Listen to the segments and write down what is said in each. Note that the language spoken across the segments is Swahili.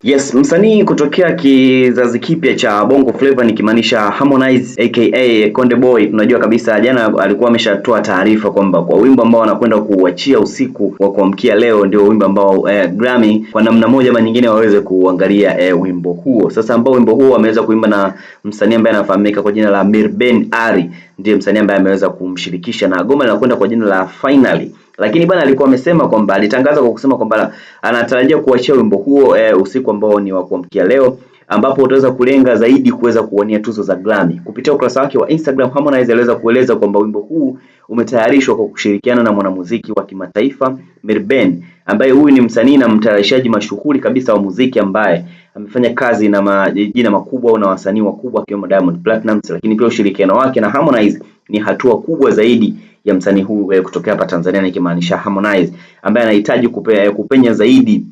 Yes, msanii kutokea kizazi kipya cha Bongo Flava nikimaanisha Harmonize aka Konde Boy. Unajua kabisa jana alikuwa ameshatoa taarifa kwamba kwa wimbo ambao anakwenda kuuachia usiku wa kuamkia leo ndio wimbo ambao Grammy kwa namna moja ama nyingine waweze kuangalia wimbo huo. Sasa ambao wimbo huo ameweza kuimba na msanii ambaye anafahamika kwa jina la Mirben Ari, ndiye msanii ambaye ameweza kumshirikisha na goma linakwenda kwa jina la Finally. Lakini bwana alikuwa amesema kwamba alitangaza kwa kusema kwamba anatarajia kuachia wimbo huo usiku ambao ni wa kuamkia leo, ambapo utaweza kulenga zaidi kuweza kuwania tuzo za Grammy. Kupitia ukurasa wake wa Instagram, Harmonize aliweza kueleza kwamba wimbo huu umetayarishwa kwa kushirikiana na mwanamuziki wa kimataifa Mirben, ambaye huyu ni msanii na mtayarishaji mashuhuri kabisa wa muziki ambaye amefanya kazi na majina makubwa na wasanii wakubwa akiwemo Diamond Platnumz. Lakini pia ushirikiano wake na Harmonize ni hatua kubwa zaidi ya msanii huyu kutokea hapa Tanzania, nikimaanisha Harmonize ambaye anahitaji kupenya zaidi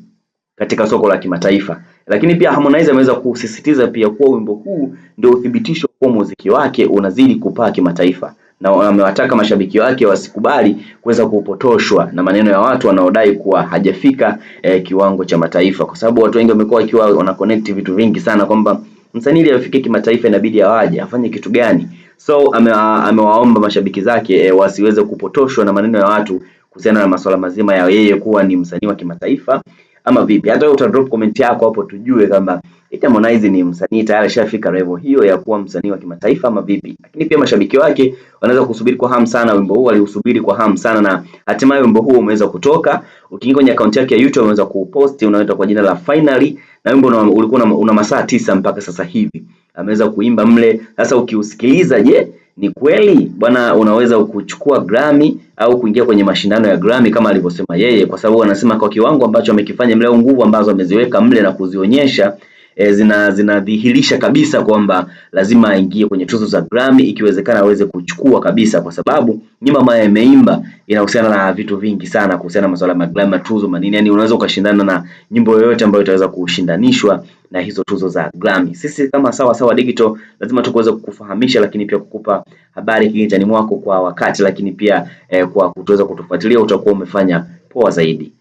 katika soko la kimataifa. Lakini pia Harmonize ameweza kusisitiza pia kuwa wimbo huu ndio uthibitisho kwa muziki wake unazidi kupaa kimataifa, na amewataka mashabiki wake wasikubali kuweza kupotoshwa na maneno ya watu wanaodai kuwa hajafika kiwango cha mataifa, kwa sababu watu wengi wamekuwa wakiwa wana connect vitu vingi sana kwamba msanii ili afike kimataifa inabidi awaje, afanye kitu gani. So amewaomba mashabiki zake wasiweze kupotoshwa na maneno ya watu kuhusiana na masuala mazima ya yeye kuwa ni msanii wa kimataifa ama vipi. Hata uta drop comment yako hapo tujue kama Harmonize ni msanii tayari shafika level hiyo ya kuwa msanii wa kimataifa ama vipi. Lakini pia mashabiki wake wanaweza kusubiri kwa hamu sana wimbo huu, waliusubiri kwa hamu sana na hatimaye wimbo huu umeweza kutoka. Ukiingia kwenye account yake ya YouTube unaweza kupost, unaita kwa jina la Finally, na wimbo ulikuwa una masaa 9 mpaka sasa hivi ameweza kuimba mle. Sasa ukiusikiliza, je, ni kweli bwana unaweza kuchukua Grammy au kuingia kwenye mashindano ya Grammy kama alivyosema yeye, kwa sababu anasema kwa kiwango ambacho amekifanya mle, nguvu ambazo ameziweka mle na kuzionyesha zinadhihirisha kabisa kwamba lazima aingie kwenye tuzo za Grammy, ikiwezekana aweze kuchukua kabisa, kwa sababu nyimbo ambayo ameimba inahusiana na vitu vingi sana kuhusiana na masuala ya Grammy, tuzo manini, yani unaweza ukashindana na nyimbo yoyote ambayo itaweza kushindanishwa na hizo tuzo za Grammy. Sisi kama Sawasawa Digital lazima tuweze kukufahamisha, lakini pia kukupa habari kiganjani mwako kwa wakati, lakini pia kwa kutuweza kutufuatilia utakuwa umefanya poa zaidi.